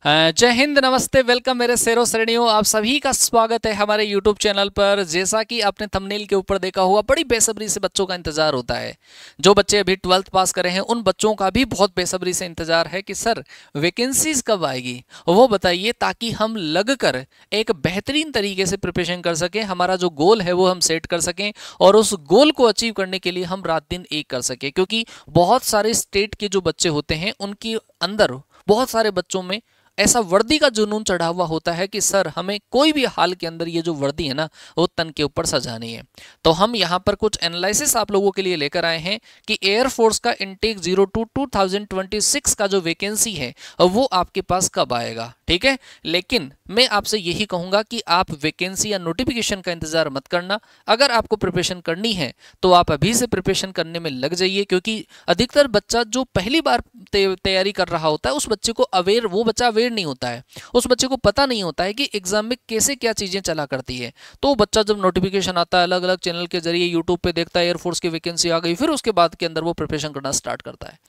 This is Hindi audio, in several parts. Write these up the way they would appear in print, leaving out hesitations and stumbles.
जय हिंद, नमस्ते, वेलकम मेरे शेरों श्रेणियों। आप सभी का स्वागत है हमारे यूट्यूब चैनल पर। जैसा कि आपने थंबनेल के ऊपर देखा होगा, बड़ी बेसब्री से बच्चों का इंतजार होता है। जो बच्चे अभी 12th पास करे हैं उन बच्चों का भी बहुत बेसब्री से इंतजार है कि सर वैकेंसीज कब आएगी, वो बताइए, ताकि हम लगकर एक बेहतरीन तरीके से प्रिपरेशन कर सकें, हमारा जो गोल है वो हम सेट कर सकें और उस गोल को अचीव करने के लिए हम रात दिन एक कर सकें। क्योंकि बहुत सारे स्टेट के जो बच्चे होते हैं उनके अंदर, बहुत सारे बच्चों में ऐसा वर्दी का जुनून चढ़ा हुआ होता है कि सर हमें कोई भी हाल के अंदर ये जो वर्दी है ना वो तन के ऊपर सजानी है। तो हम यहाँ पर कुछ एनालिसिस आप लोगों के लिए लेकर आए हैं कि एयरफोर्स का इनटेक 02-2026 का जो वैकेंसी है वो आपके पास कब आएगा, ठीक है। लेकिन मैं आपसे यही कहूंगा कि आप वैकेंसी या नोटिफिकेशन का इंतजार मत करना। अगर आपको प्रिपरेशन करनी है तो आप अभी से प्रिपरेशन करने में लग जाइए, क्योंकि अधिकतर बच्चा जो पहली बार तैयारी कर रहा होता है उस बच्चे को वो बच्चा अवेयर नहीं होता है। उस बच्चे को पता नहीं होता है कि एग्जाम में कैसे क्या चीजें चला करती है। तो बच्चा जब नोटिफिकेशन आता है अलग अलग चैनल के जरिए यूट्यूब पे देखता है एयरफोर्स की वैकेंसी आ गई, फिर उसके बाद के अंदर वो प्रिपरेशन करना स्टार्ट करता है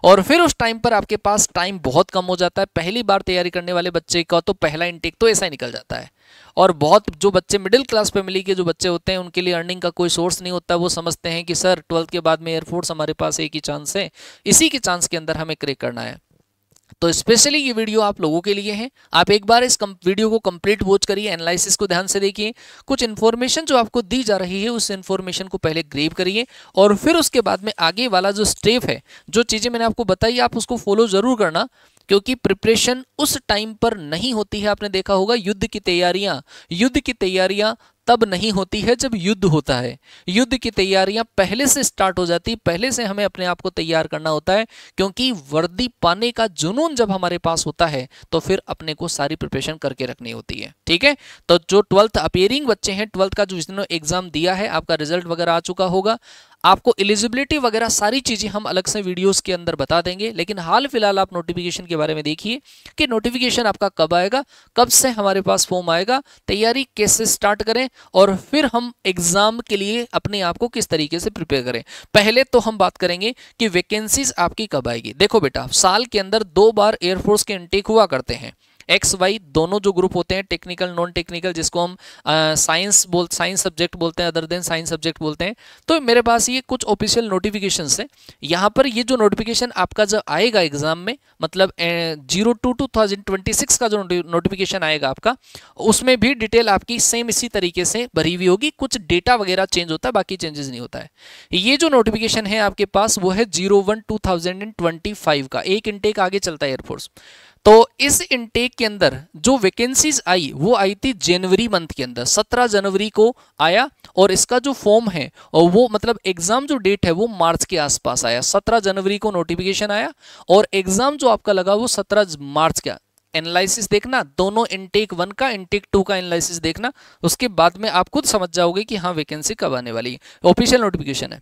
और फिर उस टाइम पर आपके पास टाइम बहुत कम हो जाता है। पहली बार तैयारी करने वाले बच्चे का तो पहला इनटेक तो ऐसा ही निकल जाता है। और बहुत जो बच्चे मिडिल क्लास फैमिली के जो बच्चे होते हैं उनके लिए अर्निंग का कोई सोर्स नहीं होता। वो समझते हैं कि सर 12th के बाद में एयरफोर्स हमारे पास एक ही चांस है, इसी के चांस के अंदर हमें क्रैक करना है। तो स्पेशली ये वीडियो आप लोगों के लिए है। आप एक बार इस वीडियो को कंप्लीट वॉच करिए, एनालिसिस को ध्यान से देखिए, कुछ इन्फॉर्मेशन जो आपको दी जा रही है उस इन्फॉर्मेशन को पहले ग्रेब करिए और फिर उसके बाद में आगे वाला जो स्टेप है, जो चीजें मैंने आपको बताई, आप उसको फॉलो जरूर करना। क्योंकि प्रिपरेशन उस टाइम पर नहीं होती है। आपने देखा होगा युद्ध की तैयारियां तब नहीं होती है जब युद्ध होता है। युद्ध की तैयारियां पहले से स्टार्ट हो जाती, पहले से हमें अपने आप को तैयार करना होता है। क्योंकि वर्दी पाने का जुनून जब हमारे पास होता है तो फिर अपने को सारी प्रिपरेशन करके रखनी होती है, ठीक है। तो जो 12th अपियरिंग बच्चे हैं, 12th का जो जिन्होंने एग्जाम दिया है, आपका रिजल्ट वगैरह आ चुका होगा, आपको एलिजिबिलिटी वगैरह सारी चीजें हम अलग से वीडियोस के अंदर बता देंगे। लेकिन हाल फिलहाल आप नोटिफिकेशन के बारे में देखिए कि नोटिफिकेशन आपका कब आएगा, कब से हमारे पास फॉर्म आएगा, तैयारी कैसे स्टार्ट करें और फिर हम एग्जाम के लिए अपने आप को किस तरीके से प्रिपेयर करें। पहले तो हम बात करेंगे कि वैकेंसीज आपकी कब आएगी। देखो बेटा, साल के अंदर 2 बार एयरफोर्स के इनटेक हुआ करते हैं। एक्स वाई दोनों जो ग्रुप होते हैं, टेक्निकल नॉन टेक्निकल, जिसको हम साइंस सब्जेक्ट बोलते हैं, अदर देन साइंस सब्जेक्ट बोलते हैं। तो मेरे पास ये कुछ ऑफिशियल नोटिफिकेशन है। यहाँ पर ये जो नोटिफिकेशन आपका जब आएगा एग्जाम में, मतलब 02-2026 का जो नोटिफिकेशन आएगा आपका, उसमें भी डिटेल आपकी सेम इसी तरीके से भरी हुई होगी। कुछ डेटा वगैरह चेंज होता है, बाकी चेंजेस नहीं होता है। ये जो नोटिफिकेशन है आपके पास वो है 01-2025 का। एक इनटेक आगे चलता है एयरफोर्स। तो इस इनटेक के अंदर जो वैकेंसीज आई वो आई थी जनवरी मंथ के अंदर, 17 जनवरी को आया। और इसका जो फॉर्म है और वो मतलब एग्जाम जो डेट है वो मार्च के आसपास आया। 17 जनवरी को नोटिफिकेशन आया और एग्जाम जो आपका लगा वो 17 मार्च का। एनालिसिस देखना, दोनों इनटेक 1 का इनटेक 2 का एनालिसिस देखना, उसके बाद में आप खुद समझ जाओगे कि हाँ वैकेंसी कब आने वाली है। ऑफिशियल नोटिफिकेशन है।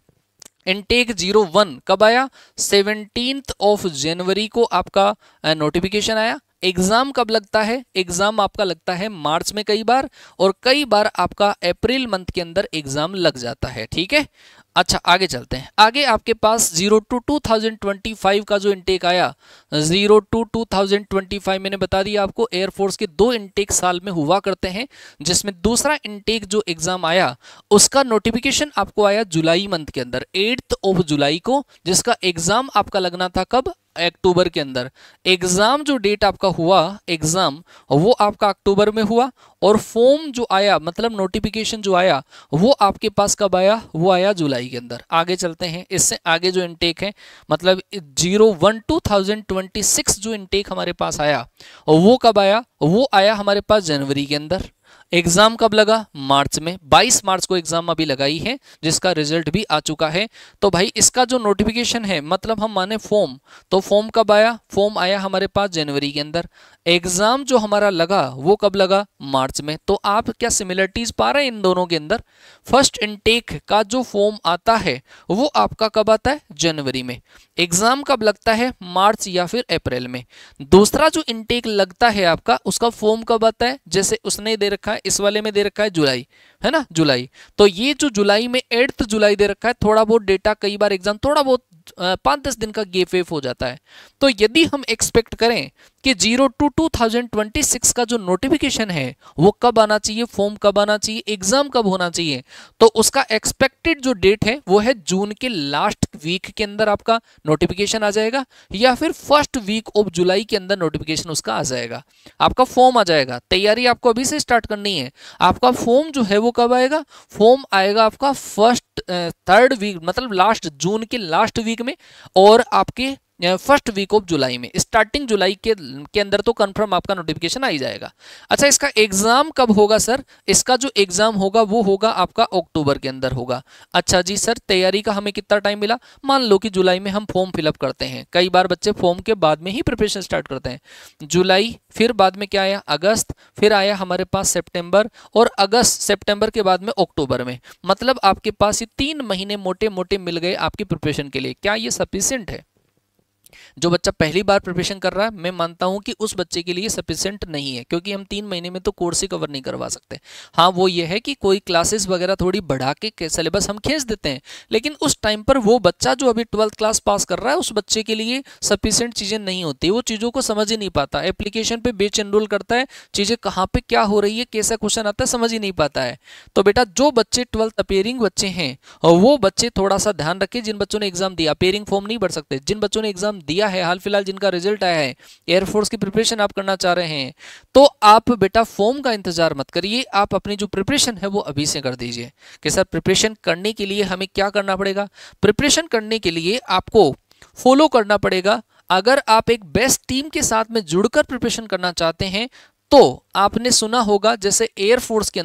इनटेक 01 कब आया? 17 जनवरी को आपका नोटिफिकेशन आया। एग्जाम कब लगता है? एग्जाम आपका लगता है मार्च में कई बार, और कई बार आपका अप्रैल मंथ के अंदर एग्जाम लग जाता है, ठीक है। अच्छा, आगे चलते हैं। आगे आपके पास 02-2025 का जो इनटेक आया, 02-2025 मैंने बता दिया आपको, एयरफोर्स के 2 इनटेक साल में हुआ करते हैं, जिसमें दूसरा इनटेक जो एग्जाम आया उसका नोटिफिकेशन आपको आया जुलाई मंथ के अंदर, 8 जुलाई को, जिसका एग्जाम आपका लगना था कब? अक्टूबर के अंदर। एग्जाम जो डेट आपका हुआ एग्जाम, वो आपका अक्टूबर में हुआ। और फॉर्म जो आया, मतलब नोटिफिकेशन जो आया, वो आपके पास कब आया? वो आया जुलाई के अंदर। आगे चलते हैं, इससे आगे जो इनटेक है, मतलब 01-2026 जो इनटेक हमारे पास आया वो कब आया? वो आया हमारे पास जनवरी के अंदर। एग्जाम कब लगा? मार्च में। 22 मार्च को एग्जाम अभी लगाई है, जिसका रिजल्ट भी आ चुका है। तो भाई इसका जो नोटिफिकेशन है, मतलब हम माने फॉर्म, तो फॉर्म कब आया? फॉर्म आया हमारे पास जनवरी के अंदर। एग्जाम जो हमारा लगा वो कब लगा? मार्च में। तो आप क्या सिमिलरिटीज पा रहे हैं इन दोनों के अंदर? फर्स्ट इनटेक का जो फॉर्म आता है वो आपका कब आता है? जनवरी में। एग्जाम कब लगता है? मार्च या फिर अप्रैल में। दूसरा जो इनटेक लगता है आपका, उसका फॉर्म कब आता है? जैसे उसने दे रखा है इस वाले में दे रखा है जुलाई, है ना, जुलाई। तो ये जो जुलाई में 8 जुलाई दे रखा है, थोड़ा बहुत डेटा कई बार एग्जाम थोड़ा बहुत 5-10 दिन का गैप वेप हो जाता है। तो यदि हम एक्सपेक्ट करें कि 02/2026 का जो नोटिफिकेशन है वो कब आना चाहिए, फॉर्म कब आना चाहिए, एग्जाम कब होना चाहिए, तो उसका एक्सपेक्टेड जो डेट है वो है जून के लास्ट वीक के अंदर आपका नोटिफिकेशन आ जाएगा, या फिर फर्स्ट वीक ऑफ जुलाई के अंदर नोटिफिकेशन उसका आ जाएगा, आपका फॉर्म आ जाएगा। तैयारी आपको अभी से स्टार्ट करनी है। आपका फॉर्म जो है वो कब आएगा, फॉर्म आएगा आपका फर्स्ट 3rd वीक, मतलब लास्ट जून के लास्ट वीक में, और आपके फर्स्ट वीक ऑफ जुलाई में, स्टार्टिंग जुलाई के अंदर तो कंफर्म आपका नोटिफिकेशन आ ही जाएगा। अच्छा, इसका एग्जाम कब होगा सर? इसका जो एग्जाम होगा वो होगा आपका अक्टूबर के अंदर होगा। अच्छा जी सर, तैयारी का हमें कितना टाइम मिला? मान लो कि जुलाई में हम फॉर्म फिलअप करते हैं, कई बार बच्चे फॉर्म के बाद में ही प्रिपरेशन स्टार्ट करते हैं। जुलाई, फिर बाद में क्या आया, अगस्त, फिर आया हमारे पास सितंबर, और अगस्त सितंबर के बाद में अक्टूबर में, मतलब आपके पास ये 3 महीने मोटे मोटे मिल गए आपकी प्रिपरेशन के लिए। क्या ये सफिशिएंट है? जो बच्चा पहली बार प्रिपरेशन कर रहा है, मैं मानता हूं कि उस बच्चे के लिए सफिशिएंट नहीं है, क्योंकि हम 3 महीने में तो कोर्स ही कवर नहीं करवा सकते। हाँ, वो ये है कि कोई क्लासेस वगैरह थोड़ी बढ़ा के सिलेबस हम खींच देते हैं, लेकिन उस टाइम पर वो बच्चा जो अभी 12th क्लास पास कर रहा है, उस बच्चे के लिए सफिशिएंट चीज़ें नहीं होती, वो चीज़ों को समझ ही नहीं पाता। एप्लीकेशन पे बेच एनरोल करता है, चीज़ें कहाँ पे क्या हो रही है, कैसा क्वेश्चन आता है, समझ ही नहीं पाता है। तो बेटा, जो बच्चे 12th अपेयरिंग बच्चे हैं, वो बच्चे थोड़ा सा ध्यान रखें। जिन बच्चों ने एग्जाम दिया, अपेयरिंग फॉर्म नहीं भर सकते, जिन बच्चों ने एग्जाम दिया है, हाल फिलहाल जिनका रिजल्ट आया है, एयरफोर्स की प्रिपरेशन आप करना चाह रहे हैं, तो आप बेटा फॉर्म का इंतजार मत करिए, आप अपनी जो प्रिपरेशन है वो अभी से कर दीजिए। कि सर प्रिपरेशन करने के लिए हमें क्या करना पड़ेगा? प्रिपरेशन करने के लिए आपको फॉलो करना पड़ेगा, अगर आप एक बेस्ट टीम के साथ में जुड़कर प्रिपरेशन करना चाहते हैं, तो आपने सुना होगा जैसे एयरफोर्स के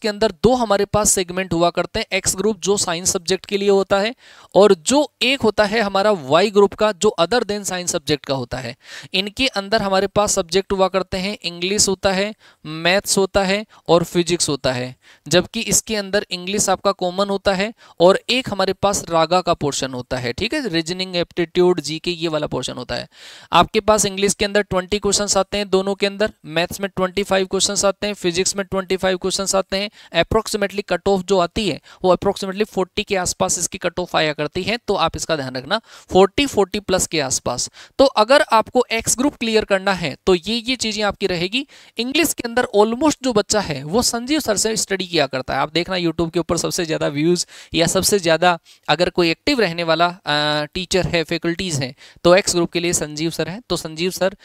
अंदर 2 हमारे पास सेगमेंट हुआ करते हैं। एक्स ग्रुप जो साइंस सब्जेक्ट के लिए होता है, और जो एक होता है हमारा वाई ग्रुप का, जो अदर देन साइंस सब्जेक्ट का होता है। इनके अंदर हमारे पास सब्जेक्ट हुआ करते हैं, इंग्लिश होता है, मैथ्स होता है और फिजिक्स होता है। जबकि इसके अंदर इंग्लिश आपका कॉमन होता है, और एक हमारे पास रागा का पोर्शन होता है, ठीक है, रीजनिंग, एप्टीट्यूड, जीके, ये वाला पोर्शन होता है। आपके पास इंग्लिश के अंदर 20 क्वेश्चन आते हैं दोनों के अंदर, मैथ्स में 25 क्वेश्चंस आते हैं, फिजिक्स में 25 क्वेश्चंस आते हैं। अप्रोक्सीमेटली कट ऑफ जो आती है वो अप्रोक्सीमेटली 40 के आसपास इसकी कट ऑफ आया करती है, तो आप इसका ध्यान रखना, 40 प्लस के आसपास। तो अगर आपको एक्स ग्रुप क्लियर करना है तो ये चीजें आपकी रहेगी। इंग्लिश के अंदर ऑलमोस्ट जो बच्चा है वो संजीव सर से स्टडी किया करता है। आप देखना यूट्यूब के ऊपर सबसे ज्यादा व्यूज या सबसे ज्यादा अगर कोई एक्टिव रहने वाला टीचर है, फैकल्टीज है, तो एक्स ग्रुप के लिए संजीव सर है। तो संजीव सर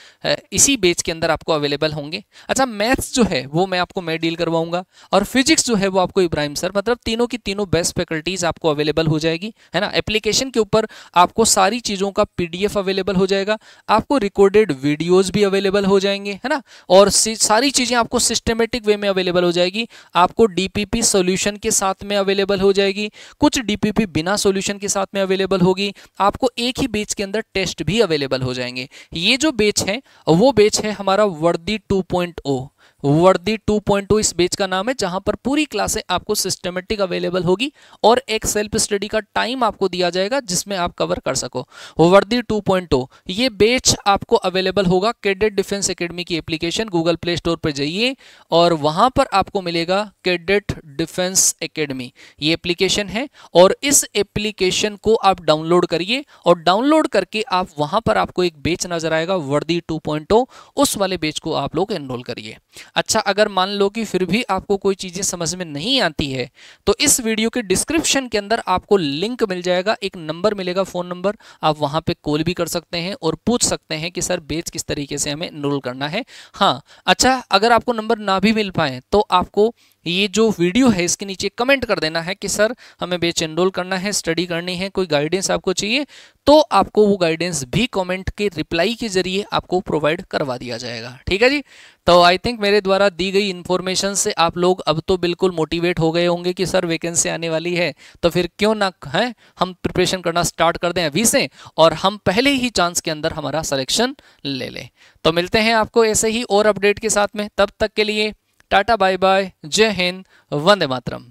इसी बेच के अंदर आपको अवेलेबल होंगे। अच्छा, मैथ्स जो है वो मैं डील करवाऊंगा, और फिजिक्स जो है वो आपको इब्राहिम सर, मतलब तीनों की तीनों बेस्ट फैकल्टीज आपको अवेलेबल हो जाएगी, है ना। एप्लीकेशन के ऊपर आपको सारी चीजों का पीडीएफ अवेलेबल हो जाएगा, आपको रिकॉर्डेड वीडियोस भी अवेलेबल हो जाएंगे, है ना, और सारी चीजें आपको सिस्टमेटिक वे में अवेलेबल हो जाएगी। आपको डीपीपी सॉल्यूशन के साथ में अवेलेबल हो जाएगी, कुछ डीपीपी बिना सॉल्यूशन के साथ में अवेलेबल होगी। आपको एक ही बेच के अंदर टेस्ट भी अवेलेबल हो जाएंगे। ये जो बेच है वो बेच है हमारा वर्दी 2.0। वर्दी 2.0 इस बेच का नाम है, जहां पर पूरी क्लासें आपको सिस्टमेटिक अवेलेबल होगी, और एक सेल्फ स्टडी का टाइम आपको दिया जाएगा जिसमें आप कवर कर सको। वर्दी 2.0 ये बेच आपको अवेलेबल होगा कैडेट डिफेंस एकेडमी की एप्लीकेशन, गूगल प्ले स्टोर पर जाइए और वहां पर आपको मिलेगा कैडेट डिफेंस एकेडमी, ये एप्लीकेशन है, और इस एप्लीकेशन को आप डाउनलोड करिए, और डाउनलोड करके आप वहां पर आपको एक बेच नजर आएगा वर्दी 2.0, उस वाले बेच को आप लोग एनरोल करिए। अच्छा, अगर मान लो कि फिर भी आपको कोई चीजें समझ में नहीं आती है, तो इस वीडियो के डिस्क्रिप्शन के अंदर आपको लिंक मिल जाएगा, एक नंबर मिलेगा, फोन नंबर, आप वहां पे कॉल भी कर सकते हैं और पूछ सकते हैं कि सर बेच किस तरीके से हमें एनरोल करना है। हाँ, अच्छा, अगर आपको नंबर ना भी मिल पाए तो आपको ये जो वीडियो है इसके नीचे कमेंट कर देना है कि सर हमें बेच एनरोल करना है, स्टडी करनी है, कोई गाइडेंस आपको चाहिए, तो आपको वो गाइडेंस भी कमेंट के रिप्लाई के जरिए आपको प्रोवाइड करवा दिया जाएगा। ठीक है जी। तो आई थिंक मेरे द्वारा दी गई इन्फॉर्मेशन से आप लोग अब तो बिल्कुल मोटिवेट हो गए होंगे कि सर वैकेंसी आने वाली है, तो फिर क्यों ना है हम प्रिपरेशन करना स्टार्ट कर दें अभी से, और हम पहले ही चांस के अंदर हमारा सिलेक्शन ले लें। तो मिलते हैं आपको ऐसे ही और अपडेट के साथ में, तब तक के लिए टाटा बाय बाय, जय हिंद, वंदे मातरम।